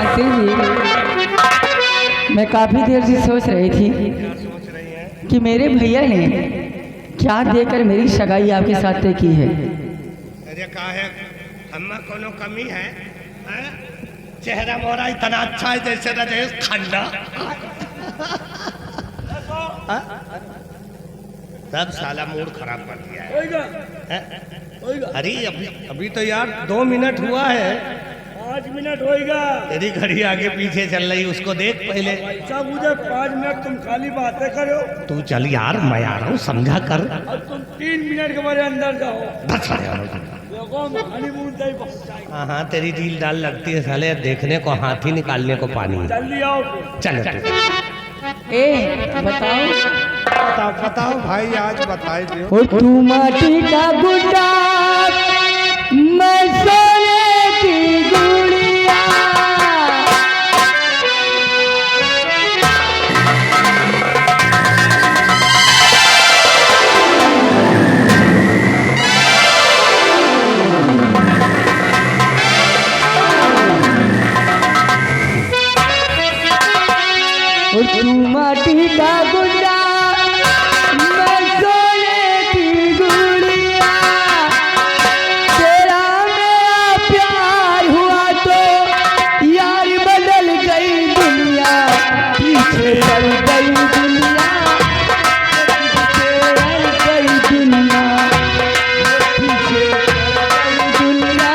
मासी जी, मैं काफी देर से सोच रही थी कि मेरे भैया ने क्या देकर मेरी सगाई आपके साथ तय की है। अरे का है हम्मा कोनो कमी है, हैं? चेहरा मोरा इतना अच्छा है जैसे राजेश खन्ना। सब साला मूड खराब कर दिया है। अरे अभी तो यार 2 मिनट हुआ है। 5 मिनट होएगा। तेरी घड़ी आगे पीछे चल रही, उसको देख पहले। सब मुझे 5 मिनट तुम खाली बातें करो। तू चल यार, मैं आ रहा हूँ, समझा कर। अब तुम 3 मिनट के बाद अंदर जाओ। बस आ यार। देखो हनीमून तक पहुंचाएंगे। हाँ हाँ, तेरी डील डाल लगती है साले, देखने को हाथी निकालने को पानी। जल्दी आओ। चल ए बताओ बताओ भाई, आज बताए दो। ओ तू माटी का गुड्डा, मैं सोने की गुड़िया। ओ तू माटी का गुड्डा, मैं सोने की गुड़िया। तेरा मेरा प्यार हुआ तो यार बदल गई दुनिया, पीछे चल गई दुनिया, पीछे चल गई दुनिया, पीछे चल गई दुनिया,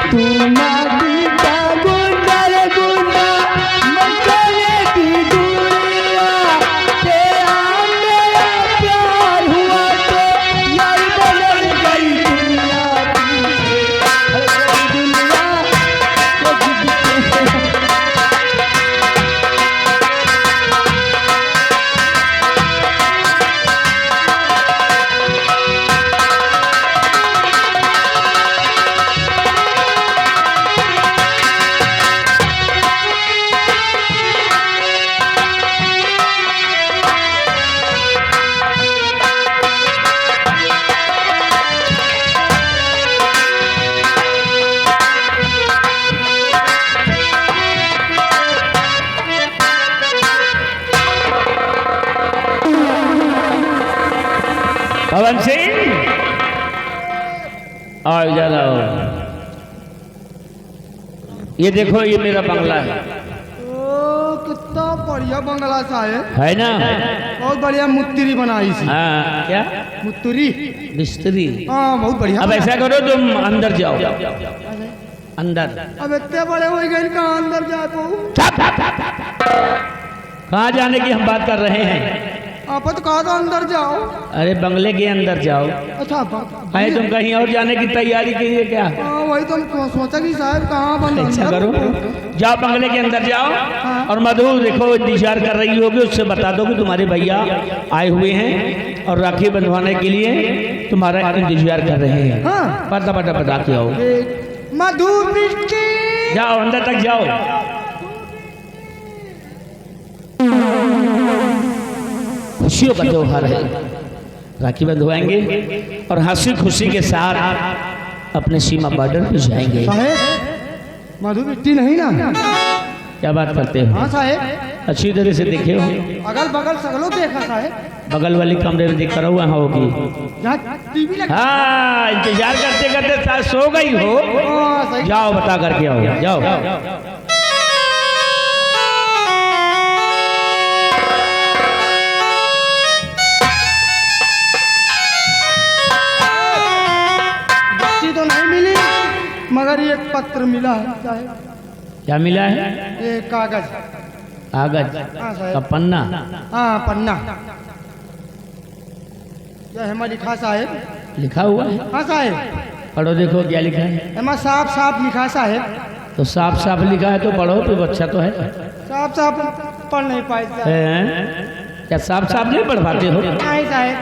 तू माटी का गुंडा रे गुंडा, मैं सोने की गुड़िया। तेरा मेरा प्यार हुआ तो यार बदल गई दुनिया, पीछे चल गई दुनिया, पवन सिंह आओ इधर आओ। ये देखो, ये मेरा बंगला है। कितना बढ़िया बंगला साहब, है ना? बहुत बढ़िया मुत्तरी बनाई सी। हाँ, क्या मुत्तरी? मिस्त्री। हाँ बहुत बढ़िया। अब ऐसा करो, तुम अंदर जाओ। अंदर अब इतने बड़े हो गए, कहाँ अंदर जा पाऊँ? कहाँ जाने की हम बात कर रहे हैं? आप तो कहा था अंदर जाओ। अरे बंगले के अंदर जाओ। अच्छा है, तुम कहीं और जाने की तैयारी की है क्या? वही तो हम सोचा कि साहब कहाँ बंद। ऐसा करो, जाओ बंगले के अंदर जाओ। और मधु देखो, इंतजार कर रही होगी, उससे बता दो कि तुम्हारे भैया आए हुए हैं और राखी बंधवाने के लिए तुम्हारा इंतजार कर रहे हैं। हाँ। पता बता के आओ। मधु मिष्टी, जाओ अंदर तक जाओ। खुशियों का त्योहार है, राखी बंधवाएंगे और हंसी खुशी के साथ अपने सीमा बॉर्डर पे जाएंगे। साहेब मधु मिष्टी नहीं ना? क्या बात करते हो? हाँ साहेब, अच्छी तरह से देखे हो? अगल बगल सगलों देखा साहेब। बगल वाली कमरे में दिख रहा हुआ होगी। जहाँ टीवी लगा। हाँ, इंतजार करते करते शायद सो गई हो। हाँ, सही। जाओ बता करके आओ, जाओ। तो नहीं मिली, मगर एक पत्र मिला है साहब। क्या मिला है? ये कागज। कागज हाँ का साहब। पन्ना? हाँ पन्ना। यह हमारा लिखा साहेब। लिखा हुआ है? हाँ साहेब। पढ़ो देखो क्या लिखा है। हमारा साफ साफ लिखा साहेब। तो साफ साफ लिखा है तो पढ़ो, तो अच्छा तो है। साफ साफ पढ़ नहीं पाए साहब। हैं? क्या साफ साफ नहीं पढ़ पाते हो? नहीं साहेब।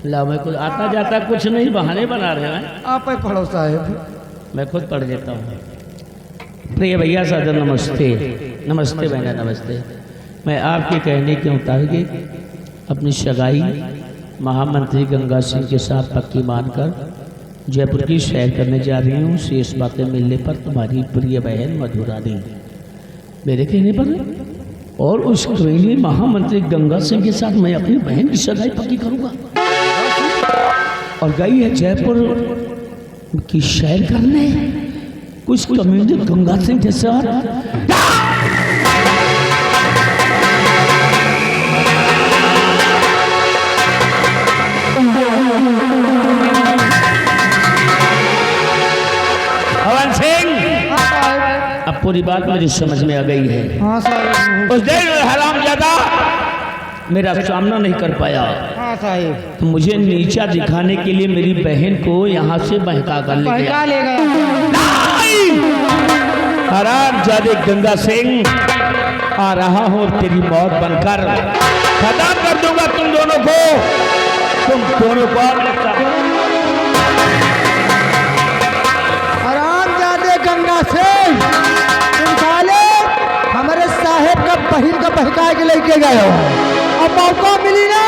ला मैं कुछ आता जाता कुछ नहीं, बहाने बना रहे हैं। आप ही पढ़ो साहेब। मैं खुद पढ़ देता हूँ। प्रिय भैया सादर नमस्ते। नमस्ते बहना नमस्ते। मैं आपके कहने के मुताबिक अपनी सगाई महामंत्री गंगा सिंह के साथ पक्की मानकर जयपुर की सैर करने जा रही हूँ। शेष बातें मिलने पर तुम्हारी प्रिय बहन मधुरानी मेरे कहने पर और उस करेली महामंत्री गंगा सिंह के साथ मैं अपनी बहन की सगाई पक्की करूँगा और गई है जयपुर की सैर करने। कुछ कम्युनिटी गंगा सिंह के साथ हवन सिंह, अब पूरी बात मुझे समझ में आ गई है। हाँ साहेब। उस दिन हरामजादा मेरा सामना नहीं कर पाया। हाँ साहेब। तो मुझे नीचा दिखाने के लिए मेरी बहन को यहाँ से बहका कर ले गया। ले गया। हरामजादे गंगा सिंह, आ रहा हूँ तेरी मौत बनकर खत्म कर दूंगा तुम दोनों को। तुम दोनों को हरामजादे गंगा सिंह, तुम साले हमारे साहेब का बहिन का बहका के लेके गए हो। अब मौका मिली ना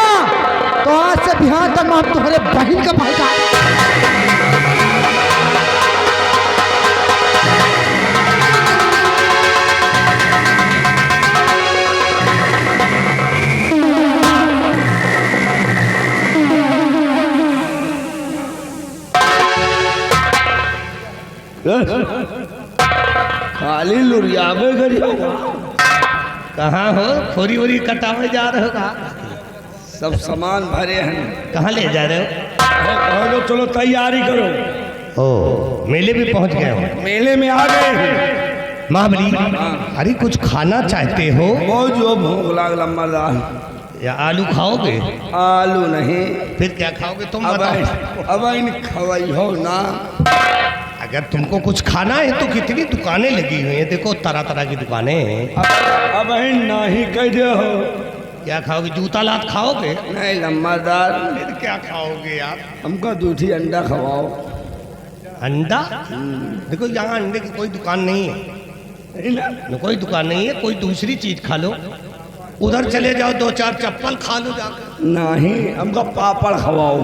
तो आज से बिहार तक हम तुम्हारे बहिन का बहका। खाली लुरियावे करी कहाँ हो? खोरी वोरी कटावे जा रहे हो? कहाँ सब सामान भरे हैं। कहाँ ले जा रहे कहो तो चलो तैयारी करो। हो? ओ मेले में पहुंच गए हो? मेले में आ गए हैं। महाबली, अरे कुछ खाना चाहते हो? वो जो भूख लाग लम्बा दाल। या आलू खाओगे? आलू नहीं। फिर क्या खाओगे तुम अब बताओ? अब इन खवाई हो ना। अगर तुमको कुछ खाना है तो कितनी दुकानें लगी हुई हैं, देखो तरह तरह की दुकानें हैं। अब ना ही कह दे हो। क्या खाओगे? जूता लात खाओगे? नहीं लम्बा दाल। फिर क्या खाओगे आप? हमको दूधी अंडा खवाओ। अंडा? देखो यहाँ अंडे की कोई दुकान नहीं है। कोई दुकान नहीं है, कोई दूसरी चीज खा लो। उधर चले जाओ, दो चार चप्पल खा लो जाकर। नहीं हमको पापड़ खवाओ।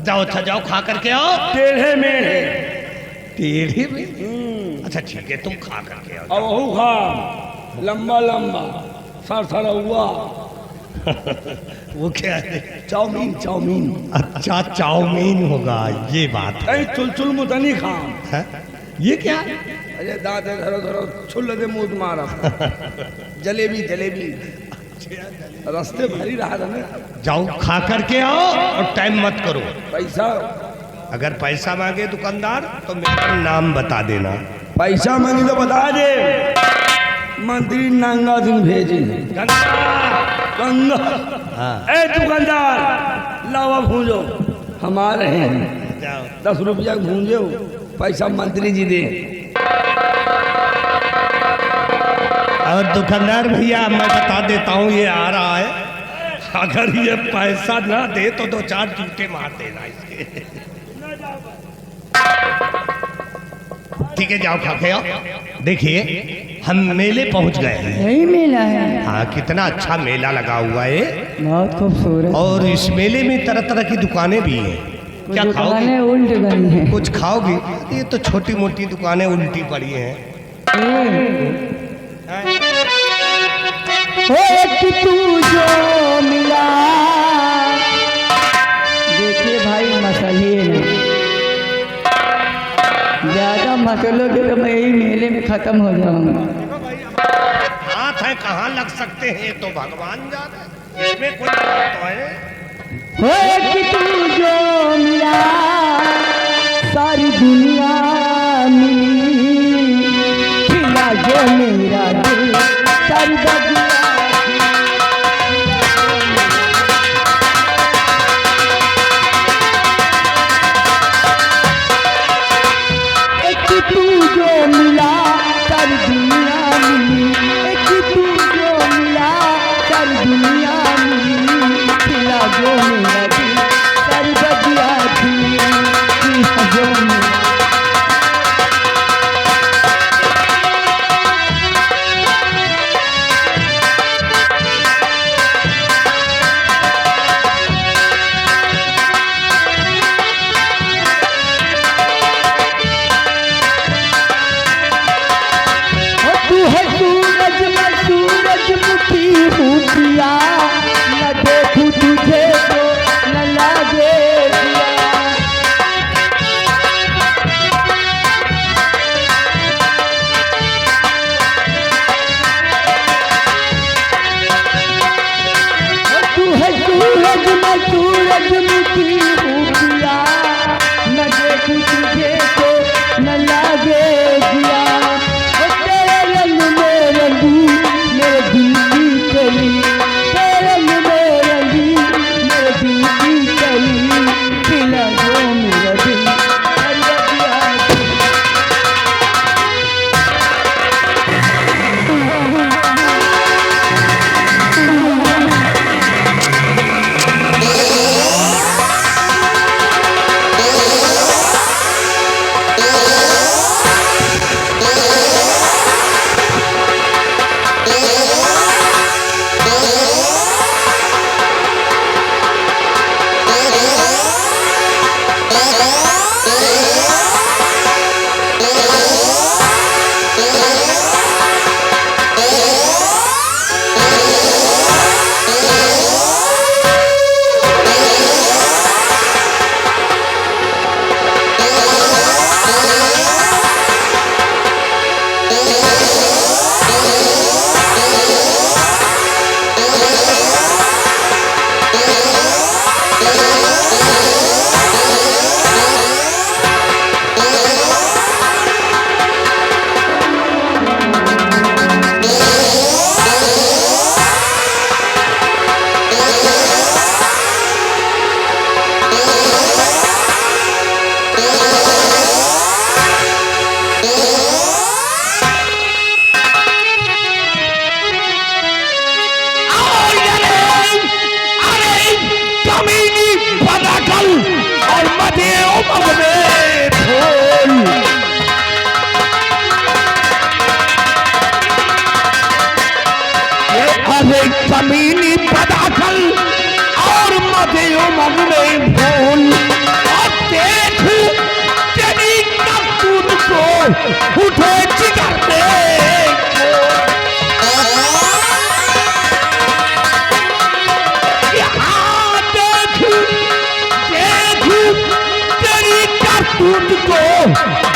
जाओ अच्छा जाओ, खा करके आओ। टेढ़े मेढ़े। टेढ़े में? अच्छा ठीक है, तुम खा करके आओ। अब वो खा लंबा लंबा सर हुआ। वो क्या है? Chowmein chowmein. अच्छा चाउमीन होगा, ये बात है। कहीं चुलचुल मुतनी खा। हैं? ये क्या? अरे दादे धरो धरो छुल दे मुंह मारा। जलेबी जलेबी रास्ते भरी रहा था ना। जाओ खा करके आओ और टाइम मत करो। पैसा अगर पैसा मांगे दुकानदार तो मेरा नाम बता देना। पैसा मांगी तो बता दे। मंत्री नंगा सिंह भेजी। गंगा। हाँ। ए दुकानदार लावा भूंजो हमारे हैं। जाओ। 10 रुपया भूंजो, पैसा मंत्री जी दे। और दुकानदार भैया मैं बता देता हूँ, ये आ रहा है। अगर ये पैसा ना दे तो 2-4 जूते मार देना इसके। ठीक है जाओ खा के आओ। देखिए हम मेले पहुंच गए हैं। यही मेला है? हाँ, कितना अच्छा मेला लगा हुआ है बहुत खूबसूरत। और इस मेले में तरह तरह की दुकानें भी हैं। क्या खाओगे? दुकानें उल्ट गई हैं। कुछ खाओगे? ये तो छोटी मोटी दुकानें उल्टी पड़ी हैं। तू जो मिला, देखिए भाई मसले में ज्यादा मसलोगे तो मैं यही मेले में खत्म हो जाऊंगा। हाथ है कहाँ लग सकते हैं तो भगवान जाने, इसमें कोई तो है। तू जो मिला सारी दुनिया मिली, खिला जो मेरा दिल सारी दुनिया। तू जो मिला सारी दुनिया मिली, एक तू जो मिला सारी दुनिया मिली, खिला जो मेरा दिल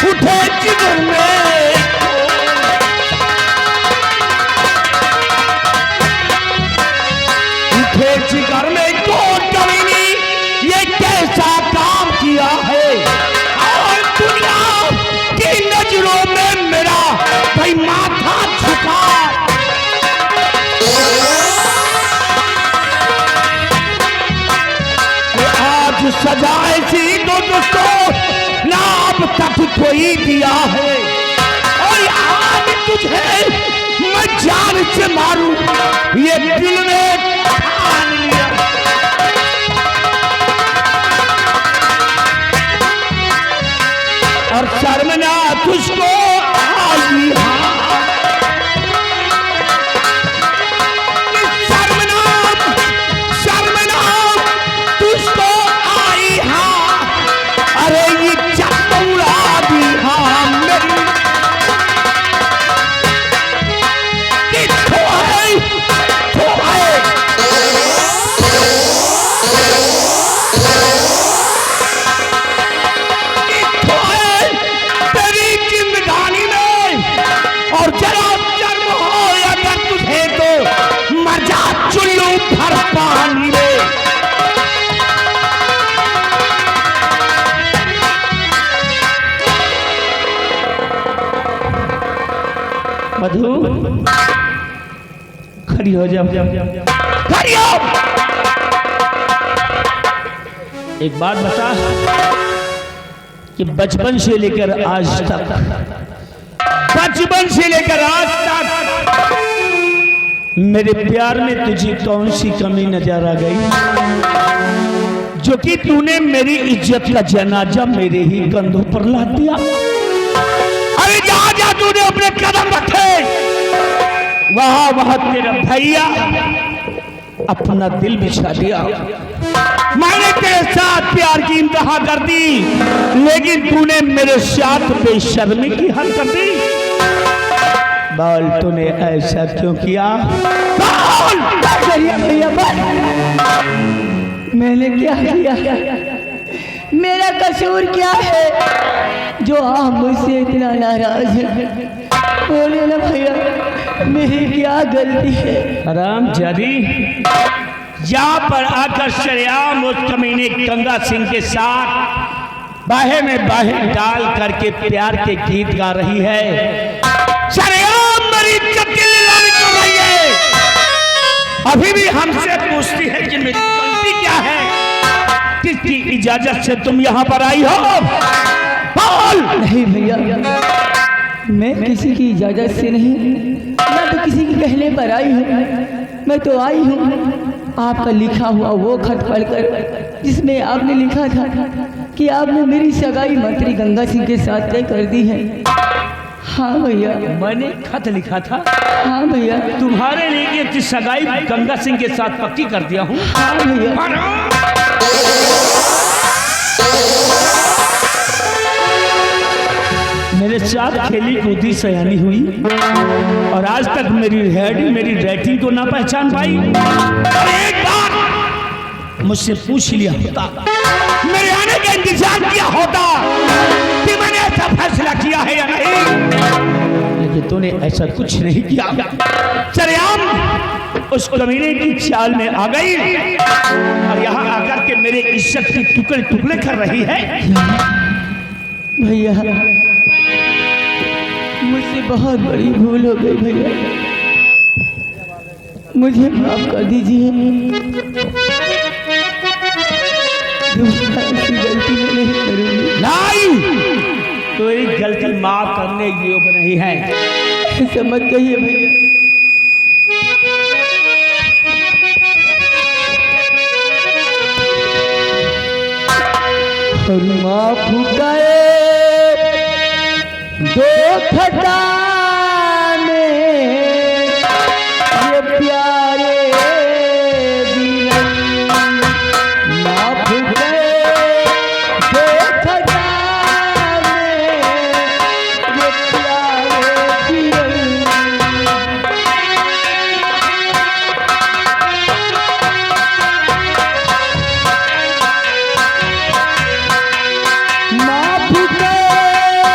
उठे जिगर में, उठे जिगर में तो कमीनी ये कैसा काम किया है, और दुनिया की नजरों में मेरा भाई माथा झुका। आज सजाए सी तो दोस्तों ना अब तक कोई दिया है, और आज तुझे मैं जान से मारूं ये दिल में ठान लिया। और शर्मना तुझको आई, शर्मना तुझको आई, हाँ अरे ये चौड़ा दी हाँ मेरी तेरी जिंदगानी में, और जरा जन्म हो अगर तुझे तो मजा चुल्लू भर पानी में। मधु खड़ी हो जा, खड़ी हो। एक बात बता कि बचपन से लेकर आज तक, बचपन से लेकर आज तक मेरे प्यार में तुझे कौन सी कमी नजर आ गई, जो कि तूने मेरी इज्जत का जनाजा मेरे ही कंधों पर लाद दिया। अरे जहां जहां तूने अपने कदम रखे वहां वहां तेरा भैया अपना दिल बिछा दिया। मैंने तेरे साथ प्यार की इंतहा कर दी, लेकिन तूने मेरे साथ बेशर्मी की हद कर दी। बोल तूने ऐसा क्यों किया, बोल भैया बोल, मैंने क्या किया, मेरा कसूर क्या है जो आप मुझसे इतना नाराज हैं? बोले ना भैया, मेरी क्या गलती है? हराम जादी, यहाँ पर आकर शरेआम उस कमीने गंगा सिंह के साथ बाहे में बाहे डाल करके प्यार के गीत गा रही है। शरेआम मेरी इज्जत की नीलामी कर रही है। अभी भी हमसे पूछती है कि मेरी गलती क्या है, किसकी इजाजत से तुम यहाँ पर आई हो? बोल। नहीं भैया, मैं किसी की इजाजत से नहीं, मैं तो किसी के कहने पर आई हूँ। मैं तो आई हूँ आपका लिखा हुआ वो खत पढ़कर, जिसमें आपने लिखा था कि आपने मेरी सगाई मंत्री गंगा सिंह के साथ तय कर दी है। हाँ भैया, मैंने खत लिखा था? हाँ भैया, तुम्हारे लिए कि सगाई गंगा सिंह के साथ पक्की कर दिया हूँ। हाँ भैया। मेरे साथ खेली कूदी सयानी हुई, और आज तक मेरी रेटिंग को ना पहचान पाई। और एक बार मुझसे पूछ लिया होता, मेरे आने का इंतजार किया होता कि मैंने ऐसा फैसला किया है या नहीं, लेकिन तूने ऐसा कुछ नहीं किया। सरेआम उस कमीने की चाल में आ गई, और यहाँ आकर के मेरे इज्जत के टुकड़े टुकड़े कर रही है। भैया, मुझसे बहुत बड़ी भूल हो गई भैया, मुझे माफ कर दीजिए। दोबारा ऐसी गलती मैं नहीं करूँगी। नहीं, कोई गलती माफ करने योग्य नहीं है। ऐसा मत कहिए भैया। और माफ गए दो खता में ये प्यारे बीरन, माफ गए दो खता में ये प्यारे बीरन। माफ गए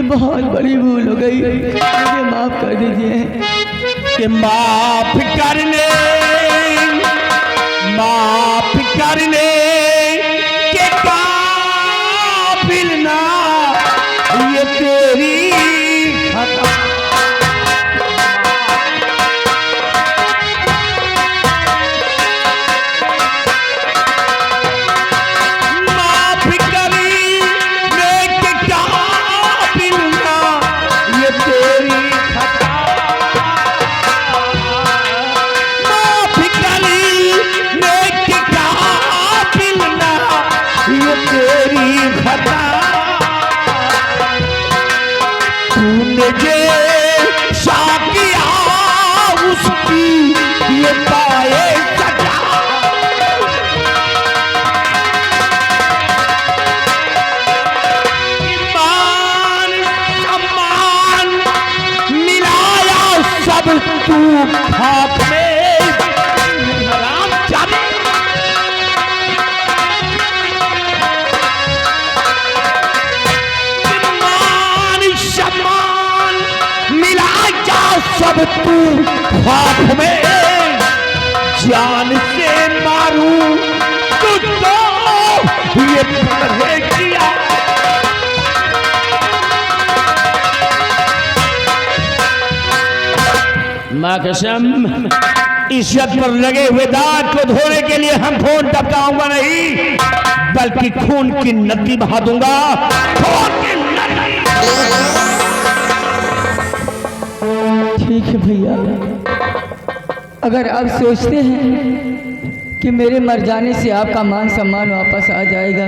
बहुत बड़ी भूल हो गई, मुझे माफ कर दीजिए। कि माफ करने के काबिल ना ये तेरी खता। माफ करने के काबिल ना ये तेरी खता। माफ करने के काबिल ना ये तेरी खता। तूने जे शाकिया उसकी ये पाए सजा। ईमान सम्मान मिलाया सब तू हाथ में हराम जाने। ईमान सम्मान मिलाया सब तू हाथ में। जान से मारूं तुझको ये पढ़े किया। माँ कसम, इज्जत पर लगे हुए दाग को धोने के लिए हम खून टपकाऊंगा नहीं, बल्कि खून की नदी बहा दूंगा। खून की नदी। ठीक है भैया, अगर आप सोचते हैं कि मेरे मर जाने से आपका मान सम्मान वापस आ जाएगा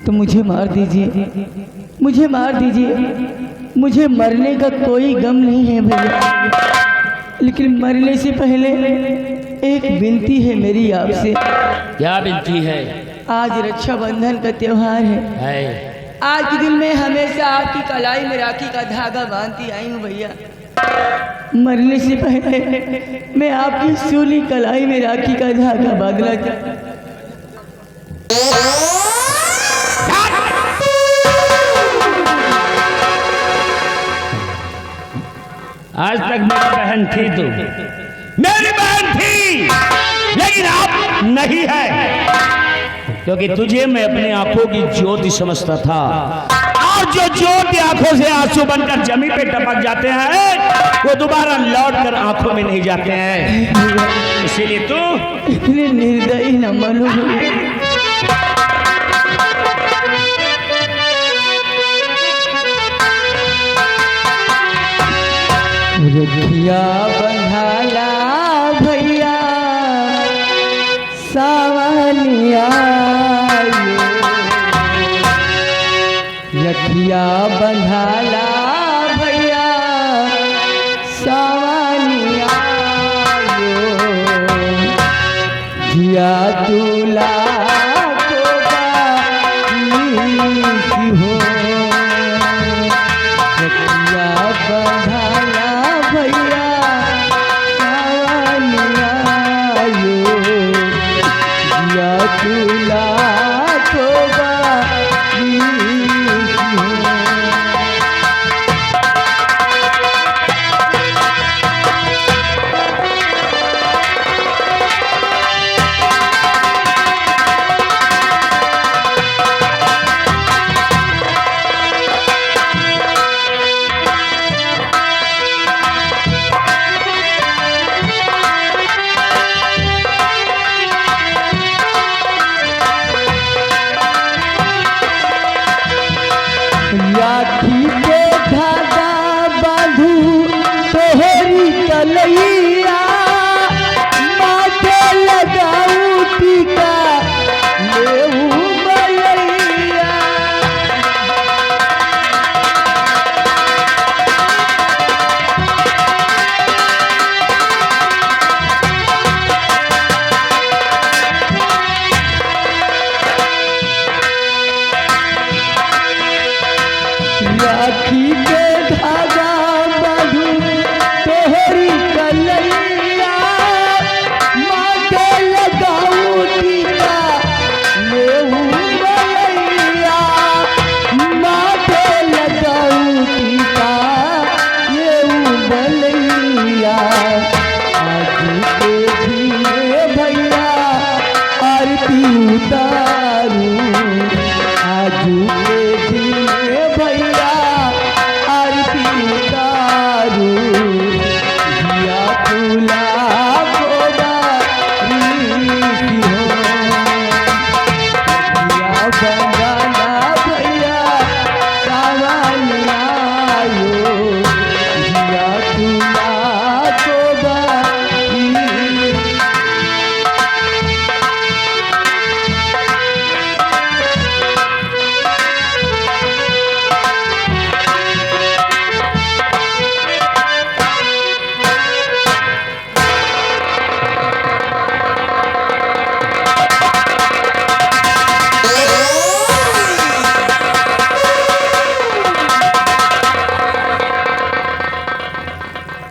तो मुझे मार दीजिए, मुझे मार दीजिए। मुझे मरने का कोई गम नहीं है भैया, लेकिन मरने से पहले एक विनती है मेरी आपसे। क्या विनती है? आज रक्षाबंधन का त्योहार है। आज के दिन मैं हमेशा आपकी कलाई में राखी का धागा बांधती आई हूँ भैया। मरने से पहले मैं आपकी सूली कलाई में राखी का धागा बांधना चाहता। आज तक मेरी बहन थी, तू मेरी बहन थी, लेकिन अब नहीं है, क्योंकि तुझे मैं अपनी आंखों की ज्योति समझता था। और जो ज्योति आंखों से आंसू बनकर जमीन पे टपक जाते हैं वो दोबारा लौट कर आंखों में नहीं जाते हैं। इसीलिए तू इतने निर्दयी न बनो। रखिया बंधाला भैया सावनिया, रखिया बंधाला भैया सावनिया, जिया दूला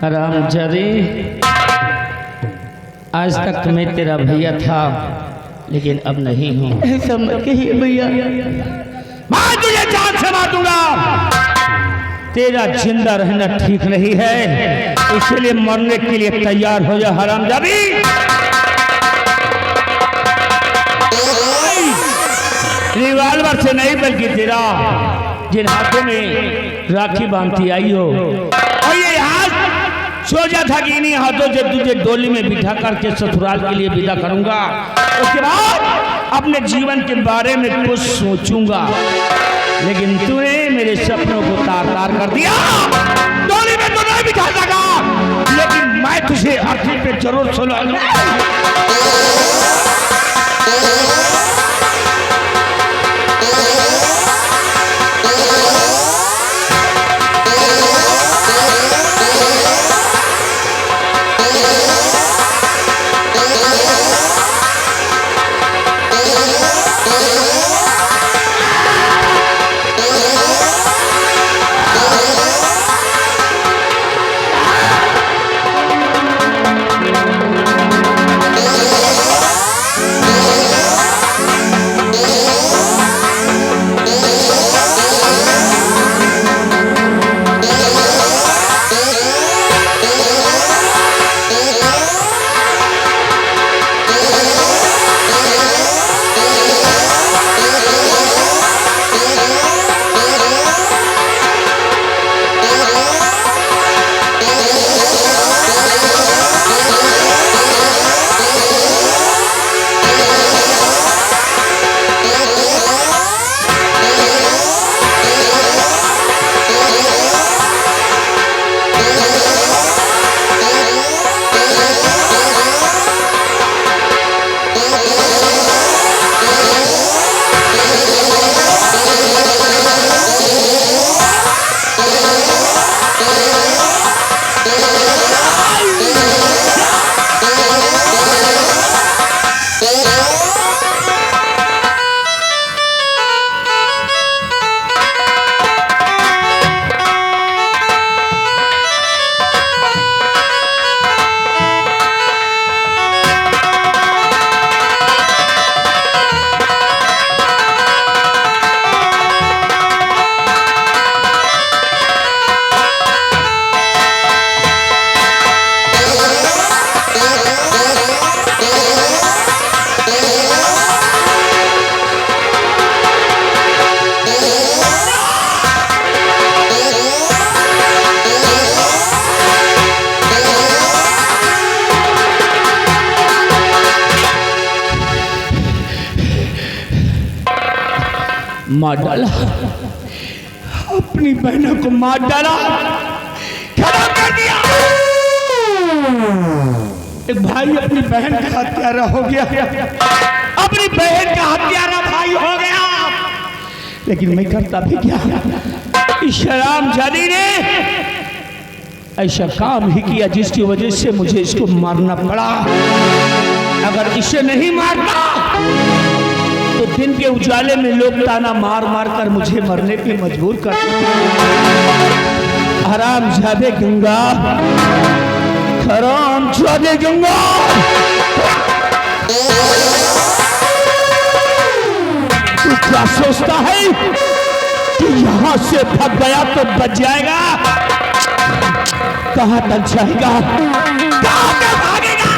हरामजादे, आज तक मैं तेरा भैया था लेकिन अब नहीं हूँ। ऐसा मत कहिए भैया। मैं तुझे जान से मार दूंगा। तेरा जिंदा रहना ठीक नहीं है, इसलिए मरने के लिए तैयार हो जा हरामजादी। रिवाल्वर से नहीं बल्कि तेरा जिन हाथों में राखी बांधती आई हो, और ये हाथ सोचा था कि इन्हीं हाथों से तुझे डोली में बिठा करके ससुराल के लिए विदा करूंगा। उसके बाद अपने जीवन के बारे में कुछ सोचूंगा, लेकिन तूने मेरे सपनों को तार तार कर दिया। डोली में तो नहीं बिठा सका, लेकिन मैं तुझे अर्थी पे जरूर सुना दूंगा। मार डाला, अपनी बहनों को मार डाला, खत्म कर दिया। एक भाई अपनी बहन का हत्यारा हो गया, अपनी बहन का हत्यारा भाई हो गया, लेकिन मैं करता भी क्या? इस हरामजादी ने ऐसा काम ही किया जिसकी वजह से मुझे इसको मारना पड़ा। अगर इसे नहीं मारता तो दिन के उजाले में लोग ताना मार मार कर मुझे मरने पे मजबूर कर। हरामजादे गंगा, हरामजादे गंगा, तू क्या सोचता है कि यहाँ से भाग गया तो बच जाएगा? कहाँ तक जाएगा, कहाँ तक भागेगा?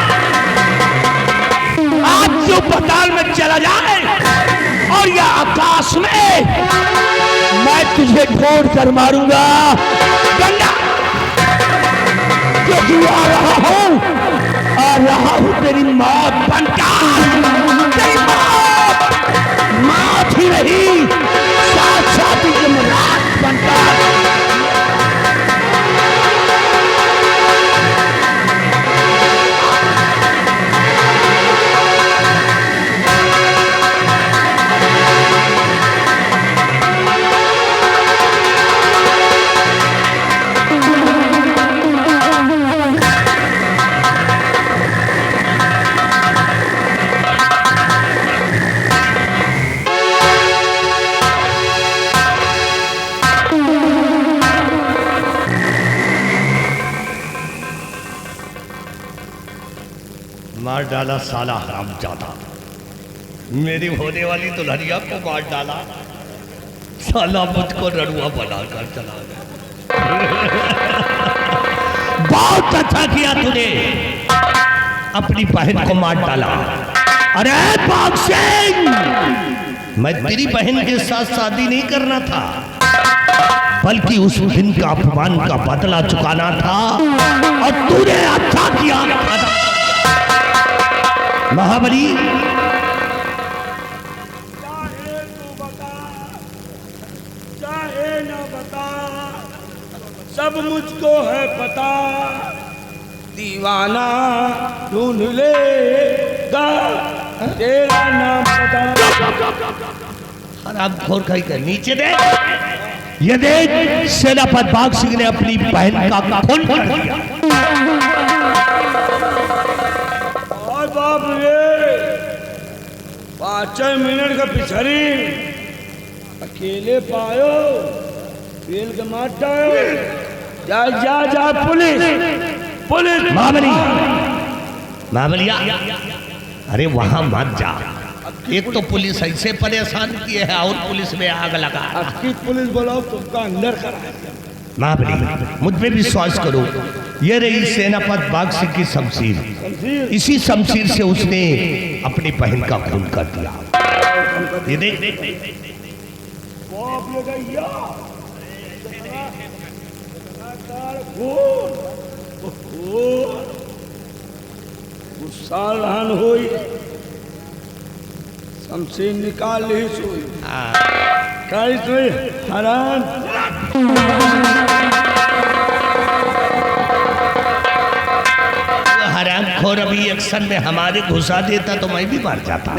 आज जो पताल में चला जाए और या आकाश में, मैं तुझे ढूंढ कर मारूंगा गंगा, क्योंकि आ रहा हूं तेरी मौत बनकर। तेरी मौत ही नहीं, साथ साथ यमराज बनकर। मार डाला साला हरामजादा, मेरी होने वाली दुल्हनिया को मार डाला, साला मुझको रड़ुआ बनाकर चला गया। बहुत अच्छा किया तूने, अपनी बहन को मार डाला। अरे बाग सिंह, मैं तेरी बहन के साथ शादी नहीं करना था, बल्कि उस दिन का अपमान का बदला चुकाना था, और तूने अच्छा किया। महाबली, चाहे तू बता, चाहे ना बता, सब मुझको है पता, दीवाना ढूंढ लेगा तेरा नाम पता। हरामखोर कहीं का नीचे देख, ये देख सेनापति बाग सिंह ने अपनी बहन का खून कर दिया। और बाप रे, 5 मिनट का पिछड़ी अकेले पायो, पेल के मारता है। जा जा जा, पुलिस पुलिस। महाबली, महाबलिया, अरे वहां मत जा, एक तो पुलिस ऐसे परेशान किए है और पुलिस में आग लगा। आपकी पुलिस बुलाओ, तुमका अंदर कराए। महाबली, मुझ पे विश्वास करो, ये रही सेनापति बाग सिंह की शमशीर, इसी शमशीर से उसने अपनी बहन का खून कर दिया। ये देख, बाप ले गया गुस्सा लहन होई, शमशीर निकाल ली सोई। कई तो हराम हरामखोर अभी एक्शन में हमारे घुसा देता तो मैं भी मार जाता।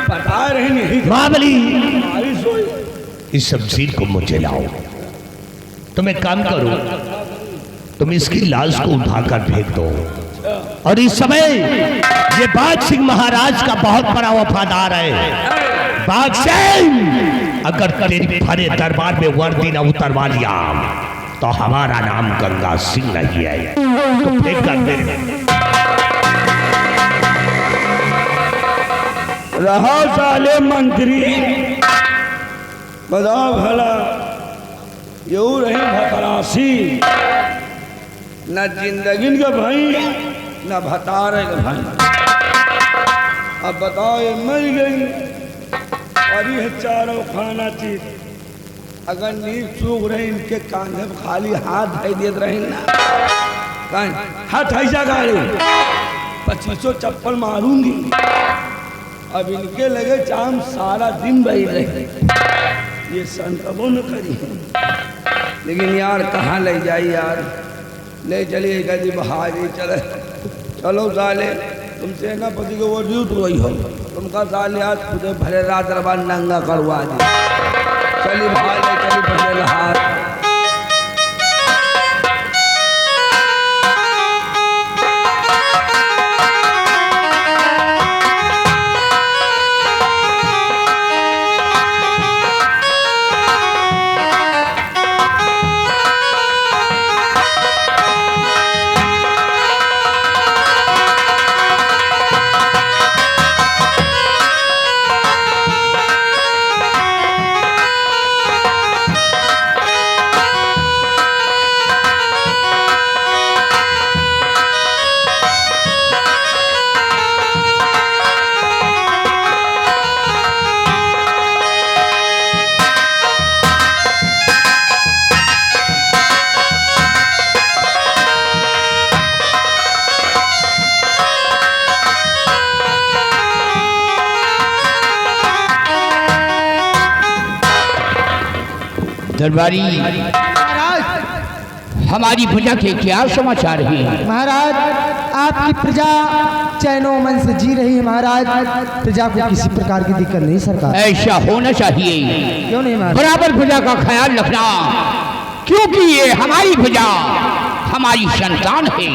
बता रही नहीं, महाबली, हमारी सोई। इस शमशीर को मुझे लाओ। तुम एक काम करो, तुम इसकी लाश को उठाकर फेंक दो, और इस समय ये बाग सिंह महाराज का बहुत बड़ा वफादार है। बाग सिंह, अगर तेरी भरे दरबार में वर्दी न उतरवा लिया तो हमारा नाम गंगा सिंह नहीं है। तो फेंक कर दे। रहा साले मंत्री, बताओ भला, यूं रही भतरासी, न जिंदगी का भाई न भतारे का भाई। अब बताओ, ये मर गई और ये चारों खाना चीज, अगर नींद सूख रहे इनके कांधे में खाली हाथ धई देते रहे ना, हाथ ऐसा गाड़ी 2500 चप्पल मारूंगी। अब इनके लगे चाम सारा दिन बही रहे, ये संतबो न करी। लेकिन यार कहाँ ले जाई यार, ले चलिए कभी बहारी चले। चलो साले, तुम सेनापति को वो ड्यूट हुई हो, तुमका साले आज खुदे भले रात रबा नंगा करवा दी। चली भाई, चली भले हाथ। दरबारी, हमारी प्रजा के क्या समाचार हैं? महाराज, आपकी प्रजा चैनो मन से जी रही है महाराज। प्रजा को किसी प्रकार की दिक्कत नहीं सरकार। ऐसा होना चाहिए, क्यों नहीं महाराज? बराबर प्रजा का ख्याल रखना, क्योंकि ये हमारी प्रजा हमारी संतान है।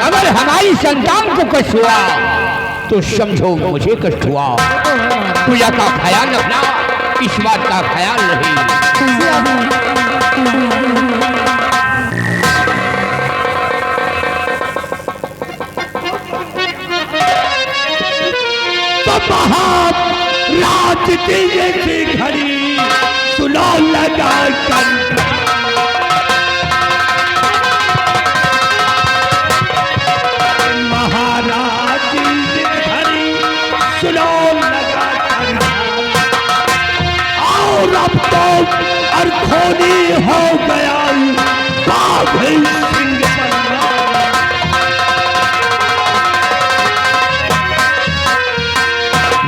अगर हमारी संतान को कष्ट हुआ तो समझो मुझे कष्ट हुआ। प्रजा का ख्याल रखना, इस बात का ख्याल रहे। बीतती जैसी घड़ी सुनो लगा कर महाराज की घड़ी सुनो लगा कर और अब तो अरखोनी हो गया बाघ सिंह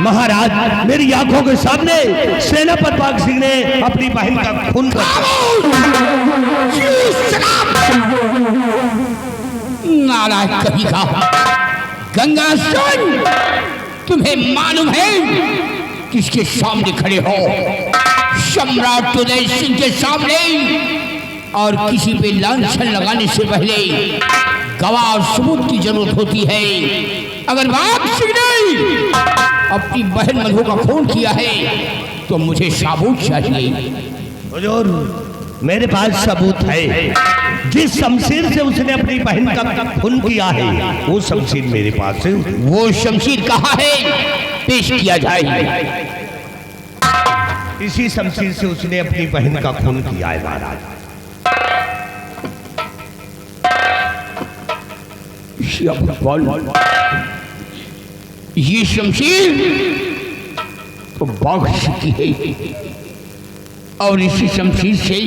महाराज मेरी आंखों के सामने सेनापति बाघ सिंह ने अपनी बहन का खून कर नाराज कहीं का गंगा सिंह, तुम्हें मालूम है किसके सामने खड़े हो? सम्राट उदय सिंह के सामने। और किसी पे लांछन लगाने से पहले गवाह और सबूत की जरूरत होती है। अगर बाघ सिंह ने अपनी बहन मधु का खून किया है तो मुझे सबूत चाहिए। हुजूर मेरे पास सबूत है। जिस शमशीर से उसने अपनी बहन का खून किया है वो शमशीर मेरे पास है। वो शमशीर कहाँ है? पेश किया जाए। इसी शमशीर से उसने अपनी बहन का खून किया है महाराज। ये शमशीर तो बाघ सिंह की है और इसी शमशीर से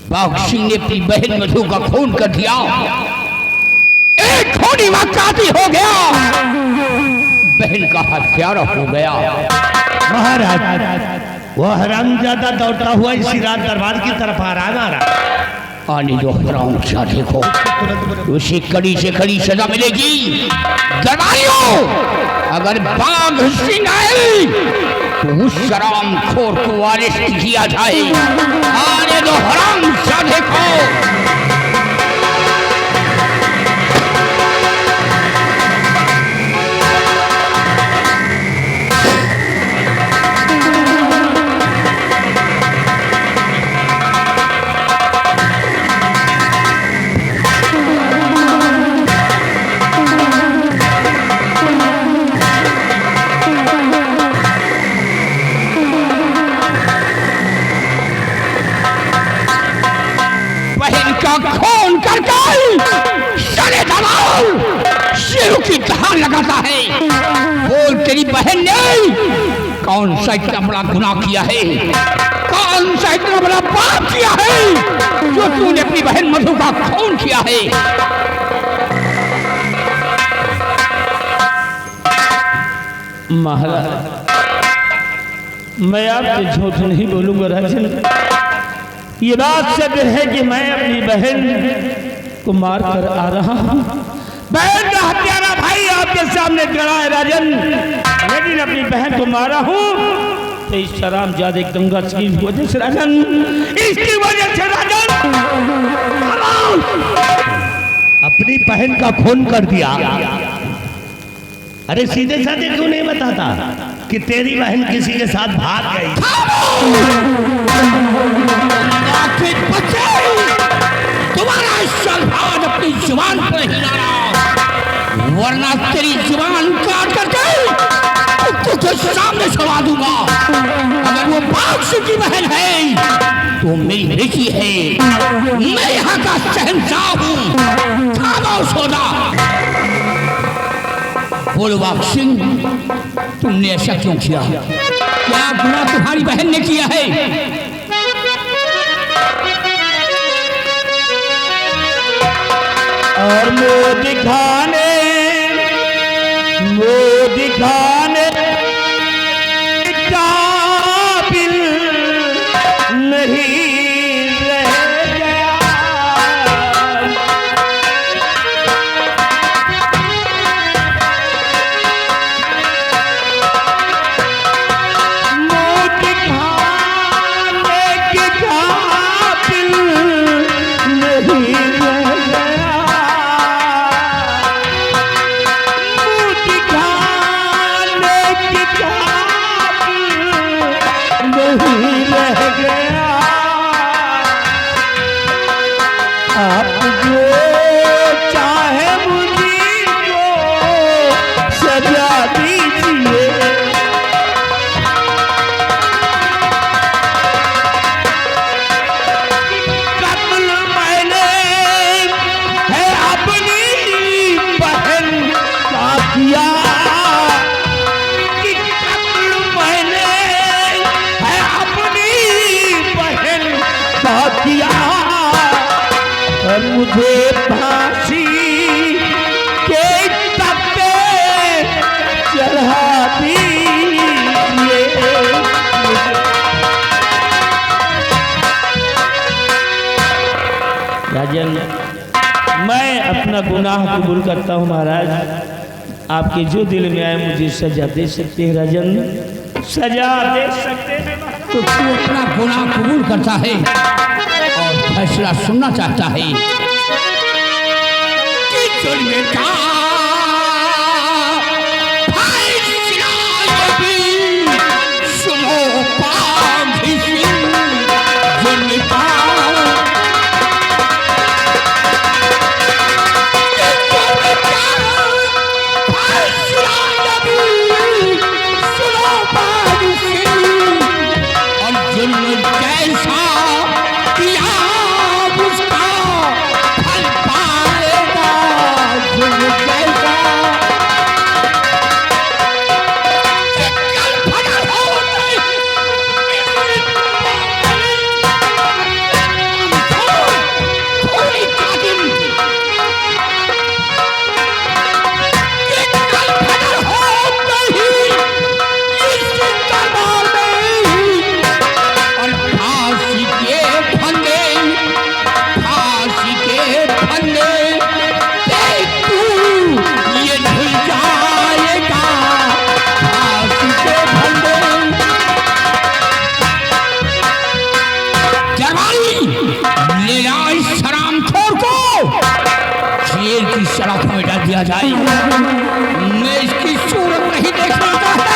बाघ सिंह ने अपनी बहन मधु का खून कर दिया। एक खूनी वाक़ाती हो गया, बहन का हत्यारा हो गया। महाराज वो हरामजादा दौड़ता हुआ इसी रात दरबार की तरफ आ रहा है महाराज। आने दो हरामजादे को, उसे कड़ी से कड़ी सजा मिलेगी। दरबारियों, अगर बाघ सिंह आए तो उस शराम खोर को अरेस्ट किया जाए। आने दो हरामजादे को। खून करके सरे दबाओ शेरों की धार लगाता है। बोल, तेरी बहन ने कौन सा इतना बड़ा गुनाह किया है? कौन सा इतना बड़ा पाप किया है जो तूने अपनी बहन मधु का खून किया है? महाराज मैं आपसे झूठ नहीं बोलूंगा राजन। ये बात सत्य है कि मैं अपनी बहन को मार कर आ रहा हूँ। बहन का हत्यारा भाई आपके सामने खड़ा है राजन, लेकिन अपनी बहन को मारा हूँ तो इस हरामजादे गंगा सिंह की वजह से राजन, इसकी वजह से राजन। अपनी बहन का खून कर दिया। अरे सीधे साधे क्यों नहीं बताता कि तेरी बहन किसी के साथ भाग गई? तुम्हारा सलभान अपनी जुबान पर ही लाना, वरना तेरी जुबान काट करके तुझे सामने छुड़ा दूंगा। अगर वो बाघ सिंह की बहन है तो मेरी बेटी है। मैं यहाँ का शहंशाह हूँ। खामोश हो जा। बोलो बाघ सिंह, तुमने ऐसा क्यों किया? क्या गुनाह तुम्हारी बहन ने किया है? और मुँह दिखाने काबिल नहीं रह गया। मुँह दिखाने के काबिल नहीं रह गया। नहीं रह गया। आप जो चाहे मुझको सजा दीजिए। मुझे फांसी के तख्ते चढ़ा दीजिए। राजन, मैं अपना गुनाह कबूल करता हूँ महाराज। आपके जो दिल में आए मुझे सजा दे सकते हैं राजन, सजा दे सकते हैं। तो तू अपना गुनाह कबूल करता है और फैसला सुनना चाहता है कि जुल्म का फैसला यदि सुनो पाभी जुल्म का दिया जाए। मैं इसकी सूरत नहीं देखना चाहता।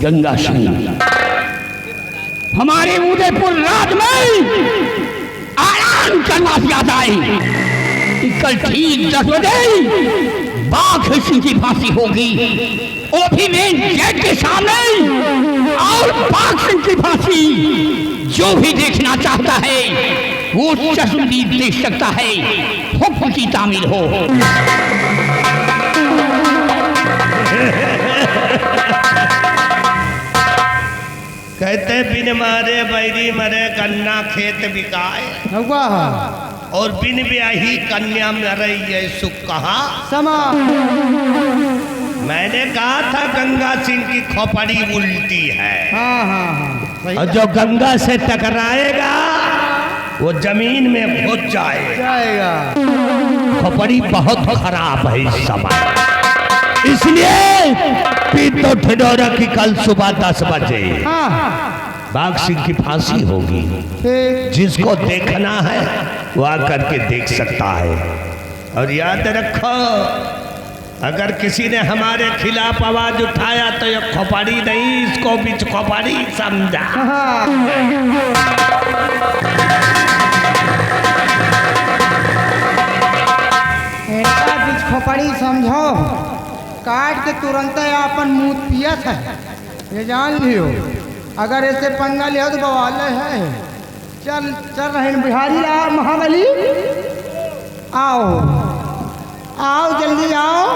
गंगा सिंह हमारे उदयपुर राज में आराम करना याद आए कि कल ठीक 10 बजे बाघ सिंह की फांसी होगी, वो भी मेन गेट के सामने। और बाघ सिंह की फांसी जो भी देखना चाहता है वो चश्मदीद देख सकता है, हुक्म की तामील हो। कहते बिन मारे बैरी मरे गन्ना खेत बिकाए, और बिन ब्याही कन्या मरे ये सुख कहा समा। मैंने कहा था गंगा सिंह की खोपड़ी उल्टी है। हाँ हाँ हाँ, और जो गंगा से टकराएगा वो जमीन में घुस जाएगा। खोपड़ी बहुत खराब है इस समय, इसलिए पीतो ठिडोरा की कल सुबह 10 बजे बाघ सिंह की फांसी होगी। जिसको देखना है वो आकर के देख सकता है। और याद रखो, अगर किसी ने हमारे खिलाफ आवाज उठाया तो ये खोपड़ी नहीं, इसको बीच खोपड़ी समझा। बीच खोपड़ी समझो, काट के तुरंत अपन मुंह पियत है, ये जान लियो। अगर ऐसे पंगा लिया तो बवाले है। चल चल रहे बिहारी महाबली, आओ आओ जल्दी आओ,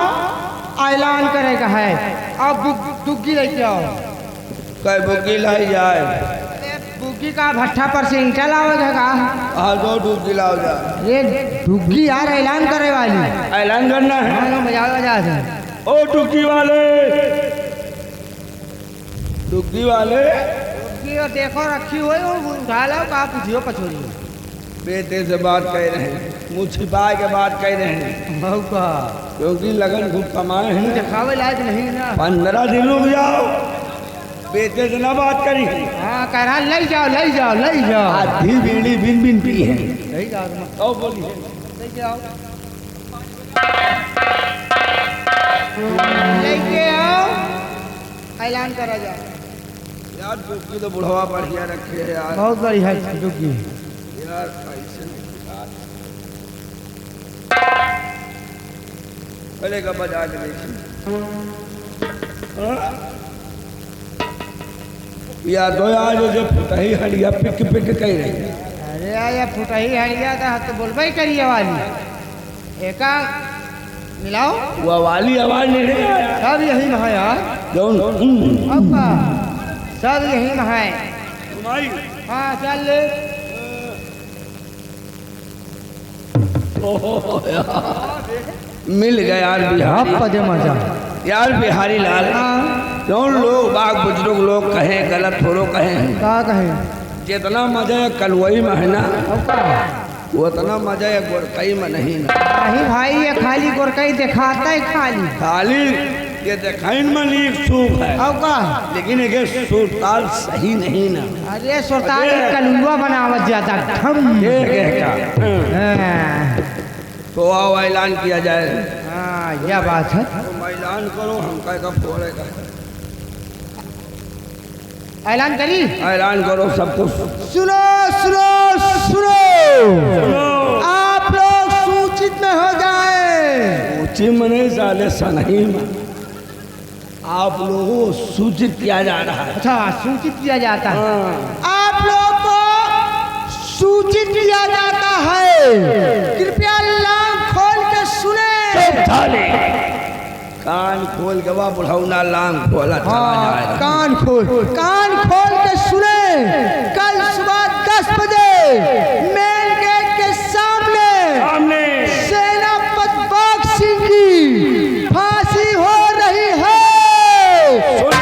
ऐलान करेगा है। अब दुग्गी लेके आओ। कई बुग्गी लाई जाए, दुग्गी का भट्ठा पर से ईंटा लाओगा। हाँ दो डुग्गी लाओ जाए। ये दुग्गी यार ऐलान करे वाली, ऐलान करना है। मजा ओ डुग्गी वाले, डुग्गी वाले, और देखो रखी हुई उठा लो, कहा पूछियो पछोड़ी। बेटे से बात कह रहे हैं, मुँह छिपा के बात कह रहे हैं, क्योंकि लगन खूब कमाए हैं। दिखावे लायक नहीं ना। 15 दिन रुक जाओ, बेटे से ना बात करी। हाँ कह रहा ले जाओ ले जाओ ले जाओ। आधी बीड़ी बिन बिन पी है। ले जाओ ओ बोलिए, ले जाओ लेके आओ, ऐलान करा जाए। यार डुग्गी तो बुढ़वा बढ़िया रखे है यार, बहुत बढ़िया है डुग्गी यार। ऐसे पहले का बजा के देखिए। या दो यार जो फुटही हड़िया पिक पिक कह रही है। अरे यार फुटही हड़िया तो बोलबे करिए वाली। एका मिलाओ। वो वाली आवाज नहीं आया सब यही में है यार। जौन आपका सब यही में है। तुम्हारी हाँ चल ले। मिल गया यार बिहारी पदे मजा। यार बिहारी लाल जौन लोग बाग बुजुर्ग लोग कहें गलत थोड़ो कहें क्या कहे? जितना मजा है कलवई में है ना आपका वो इतना मजा है गोरकई में नहीं ना। नहीं भाई, ये खाली गोरकई दिखाता है खाली। खाली ये देखाइन में नीक सूख है आपका लेकिन एक सुरताल सही नहीं ना। अरे सोता कलुआ बनावत जाता ठम। ये क्या हाँ तो आओ ऐलान किया जाए। हाँ, यह बात है। तुम ऐलान करो हम का फोड़ेगा। ऐलान करी। ऐलान करो सब कुछ सुनो सुनो सुनो, आप लोग सूचित में हो जाए। ऊंची मने साले सनही में आप लोगों को सूचित किया जा रहा है। अच्छा, सूचित किया जाता है। हाँ। आप लोग को सूचित किया जाता है। कृपया लांग खोल के सुने। कान खोल के वह बुढ़ौना लांग खोला चला हाँ, जाएगा। कान खोल के सुने। कल सुबह 10 बजे मेन गेट के सामने सेनापति बाग सिंह की फांसी हो रही है।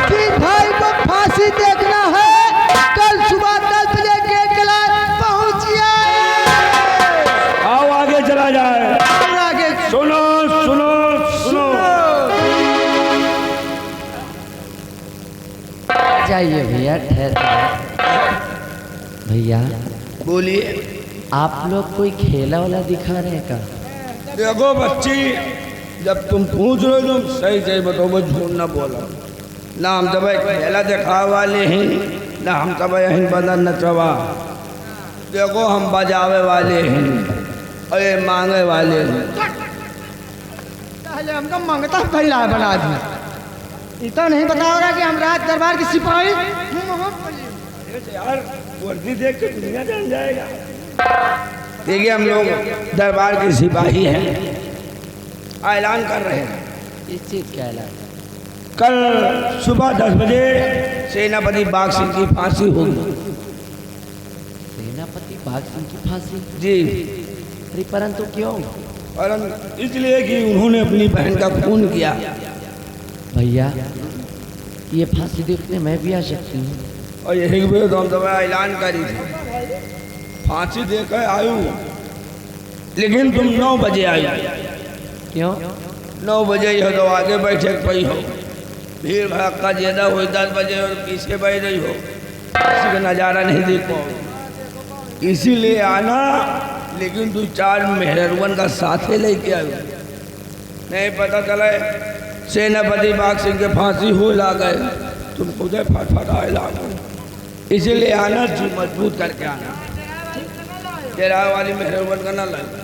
कि भाई को फांसी देखना है, कल सुबह 10 बजे गेट के लाइन पहुंचिए। आओ आगे चला जाए। और आगे सुनो सुनो सुनो जाइए भैया, ठहर भैया। बोलिए। आप लोग कोई खेला वाला दिखा रहे हैं का? देखो बच्ची, जब तुम पूछ रहे हो तुम सही सही बताओ, वो झूठ ना बोलो ना। हम सब खेला दिखा वाले हैं ना, हम सब यहीं बदन नचवा। देखो हम बजावे वाले हैं और ये मांगे वाले हैं। पहले हमको मंगता पहला बना दी। इतना नहीं बताओगा कि हम राज दरबार के सिपाही। यार वर्दी देख के दुनिया जान जाएगा। देखिए हम लोग दरबार के सिपाही हैं, ऐलान कर रहे हैं। इस चीज का ऐलान? कल सुबह 10 बजे सेनापति बाग सिंह की फांसी होगी। सेनापति बाग सिंह की फांसी? जी। अरे परंतु क्यों? परंतु इसलिए कि उन्होंने अपनी बहन का खून किया। भैया ये फांसी देखने मैं भी आ सकती हूँ? और यही भी तो हम दवा ऐलान करी थी, फांसी देकर आयु। लेकिन तुम 9 बजे आई। क्यों? 9 बजे ही हो तो आगे बैठे पई हो, भीड़ भड़का ज्यादा हो 10 बजे और पीछे बैठ रही हो, किसी का नज़ारा नहीं देखो। इसीलिए आना, लेकिन 2-4 मेहरवन का साथे लेके आयो। नहीं पता चले सेनापति बाग सिंह के फांसी हो ला गए, तुम खुद फटफट ऐलान। इसीलिए आना, जी मजबूत करके आना। तेरा वाली मेहरवन का ना लगे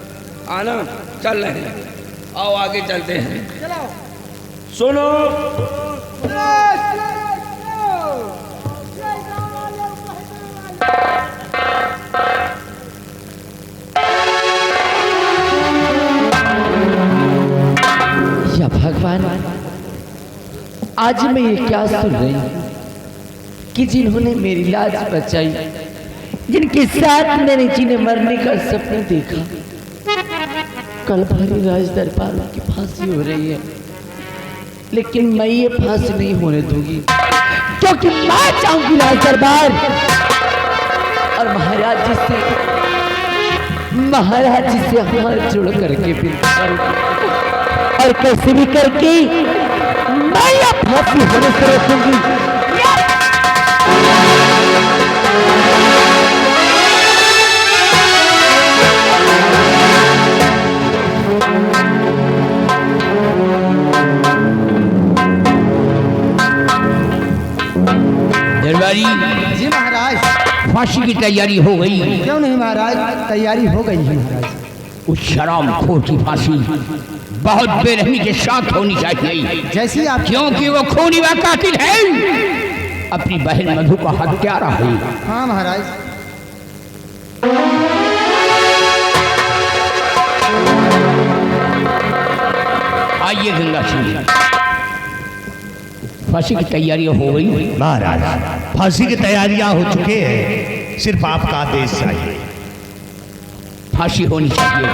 आना। चल रहे हैं, आओ आगे चलते हैं। सुनो या भगवान, आज मैं ये क्या सुन रही हूँ कि जिन्होंने मेरी लाज बचाई, जिनके साथ मैंने जिन्हें मरने का सपना देखा, कल भारी राज दरबार में की फांसी हो रही है। लेकिन मैं ये फांसी नहीं होने दूंगी, क्योंकि मैं चाहूंगी राज दरबार और महाराज जी से हाथ जोड़ करके विनती करूंगी, और कैसे भी करके मैं ये फांसी होने से रोकूंगी। दरबारी जी महाराज। फांसी की तैयारी हो गई। क्यों नहीं महाराज, तैयारी हो गई है महाराज। उस शराब खोर की फांसी बहुत बेरहमी के साथ होनी चाहिए, जैसी आप। क्योंकि वो खूनी व कातिल है, अपनी बहन मधु का हत्यारा है। हाँ महाराज। बताइए गंगा सिंह, फांसी की तैयारियां हो गई? महाराज फांसी की तैयारियां हो चुके हैं, सिर्फ आपका आदेश चाहिए। फांसी होनी चाहिए।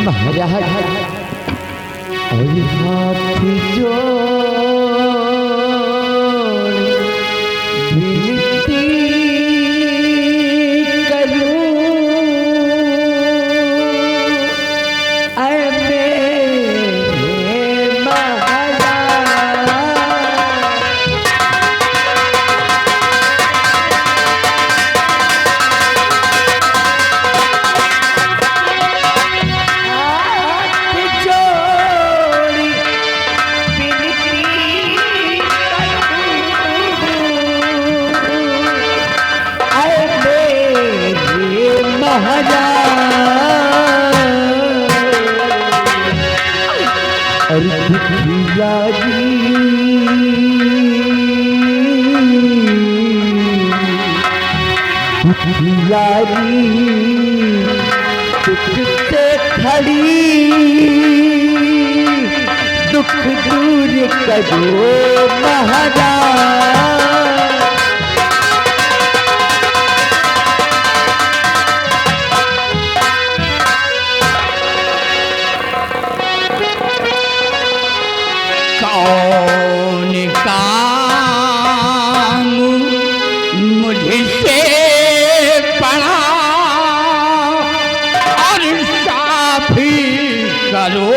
महाराज और हाथ जोड़ विनती करूं ऐ मेरे महाराज। दुख दूर करो महाराज। कौन काम मुझसे पड़ा और साफी करो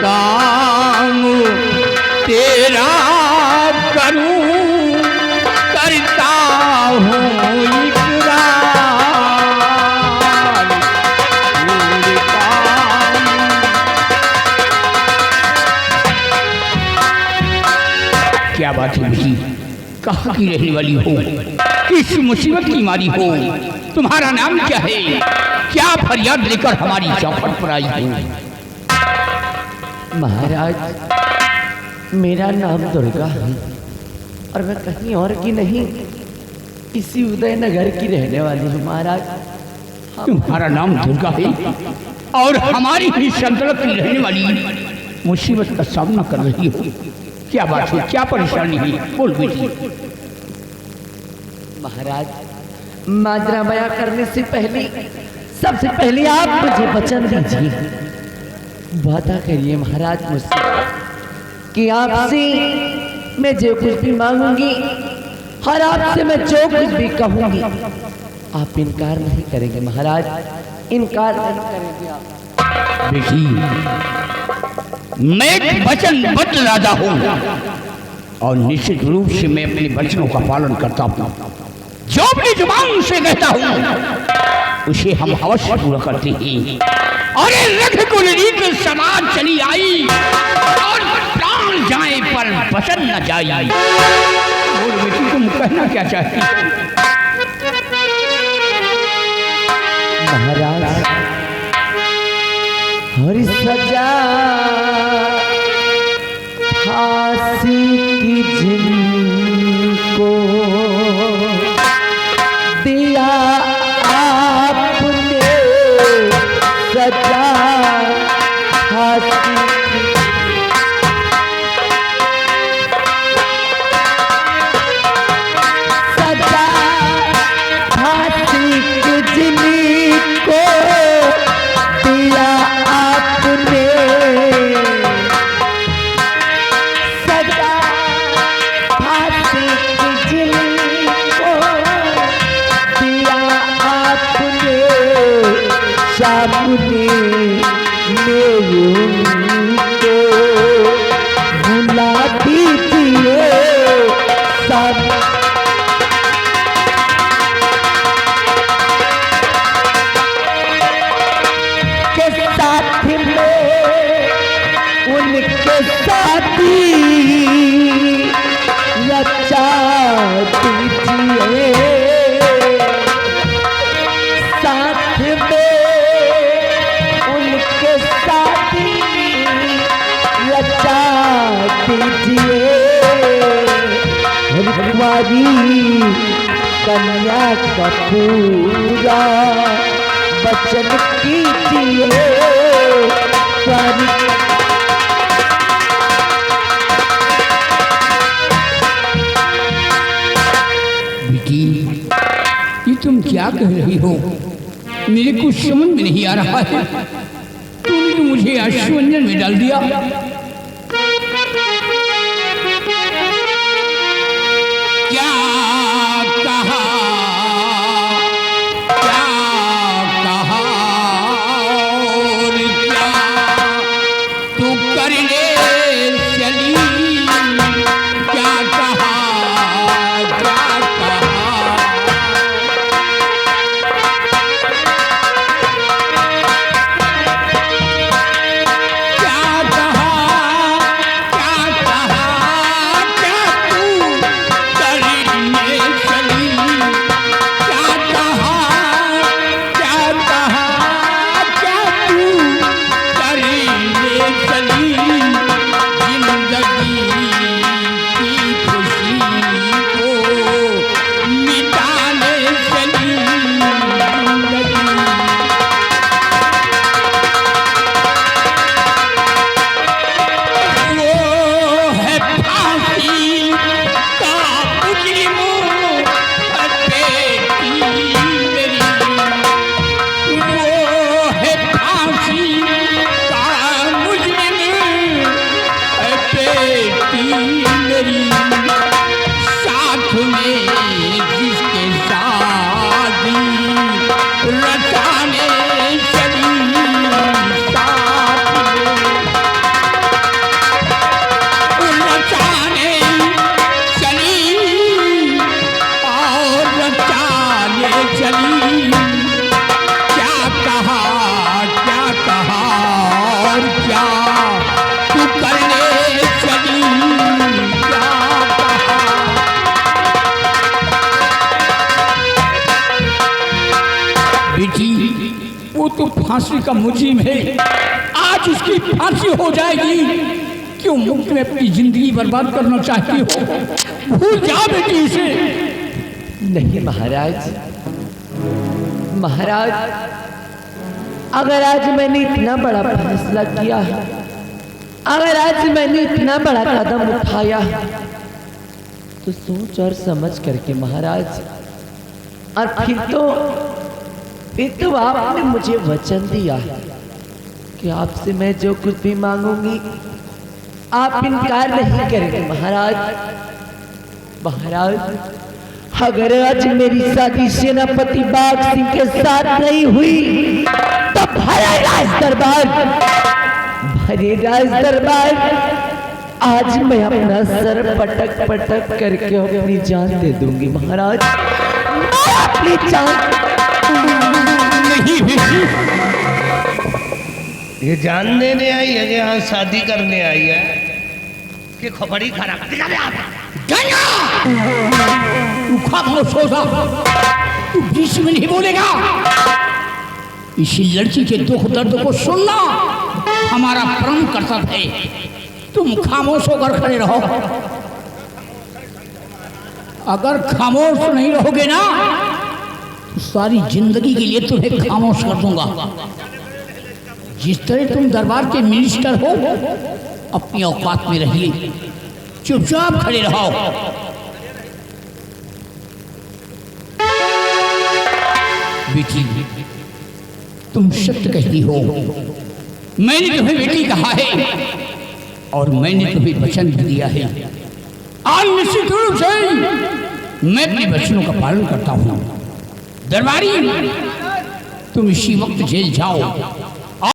काम तेरा करूं करता हूँ इकरार। क्या बात है बेटी, कहाँ की रहने वाली हो, किस मुसीबत की मारी हो, तुम्हारा नाम क्या है, क्या फरियाद लेकर हमारी चौखट पर आई हो? महाराज मेरा नाम दुर्गा है और मैं कहीं और की नहीं, इसी उदयनगर की रहने वाली हूँ महाराज। तुम्हारा नाम दुर्गा है और हमारी ही सल्तनत की रहने वाली मुसीबत का सामना कर रही हो, क्या बात है, क्या परेशानी है, बोल बेटी। महाराज माजरा बयां करने से पहले सबसे पहले आप मुझे वचन दीजिए, वादा करिए महाराज मुझसे कि आपसे मैं जो कुछ भी मांगूंगी और आपसे मैं जो कुछ भी कहूंगी आप इनकार नहीं करेंगे महाराज, इनकार नहीं करेंगे आप। बेटी मैं एक वचनबद्ध राजा हूँ और निश्चित रूप से मैं अपने वचनों का पालन करता हूँ, जो अपनी जुबान से कहता हूँ उसे हम अवश्य पूरा करते हैं। और रघुकुल रीत समाज चली आई और प्राण जाए पर वचन न जाए। और बेटी तुम कहना क्या चाहती हो? महाराज हर सजा फांसी की जिनको दिया आपने सजा फांसी सजा फांसी की जिनको दिया आपने सजा फांसी की जिनको दिया आपने सामने मेरे कन्या का पूरा वचन कीजिए स्वामी। बेटी, ये तुम क्या कह रही हो? मेरे कुछ समझ में नहीं आ रहा है। तुमने तो मुझे आश्चर्य में डाल दिया। क्या कहा, क्या कहा और क्या तू करने चली? क्या कहा, क्या कहा? क्या कहा, क्या कहा, क्या तू करने चली? क्या कहा, क्या कहा, क्या तू करने चली? जिंदगी की खुशी को मिटाने चली। जिंदगी वो है फांसी का मुजरिम, बेटी मेरी। वो है फांसी का मुजरिम, बेटी मेरी। साथ में जिसके शादी रचाने चली, साथ में रचाने चली और रचाने चली। क्या कहा, क्या कहा और क्या तू करने चली? क्या कहा? बेटी, वो तो फांसी का मुजरिम है। आज उसकी फांसी हो जाएगी। क्यों मुफ्त में अपनी जिंदगी बर्बाद करना चाहती हो? भूल जा बेटी इसे। नहीं महाराज, महाराज अगर आज मैंने इतना बड़ा फैसला किया, अगर आज मैंने इतना बड़ा कदम उठाया, तो सोच और समझ करके महाराज। और फिर तो आपने मुझे वचन दिया कि आपसे मैं जो कुछ भी मांगूंगी आप इनकार नहीं करेंगे महाराज। महाराज अगर आज मेरी शादी सेनापति बाघ सिंह के साथ नहीं हुई तो भरे राज दरबार आज मैं अपना सर पटक पटक करके अपनी जान दे दूंगी महाराज। मैं अपनी जान नहीं ये जान देने आई है कि यहाँ शादी करने आई है कि खोपड़ी खराब? तू खामोश हो जा। तू बीच में नहीं बोलेगा। इसी लड़की के दुख दर्द को सुनना हमारा परम कर्तव्य है। तुम खामोश होकर खड़े रहो। अगर खामोश नहीं रहोगे ना तो सारी जिंदगी के लिए तुम्हें खामोश कर दूंगा। जिस तरह तुम दरबार के मिनिस्टर हो अपनी औकात में रहिए, चुपचाप खड़े रहो। बेटी, तुम सत्य कहती हो। मैंने तुम्हें बेटी कहा है और मैंने तुम्हें वचन भी दिया है। आज निश्चित रूप से मैं अपने वचनों का पालन करता हूँ। दरबारी, तुम इसी वक्त जेल जाओ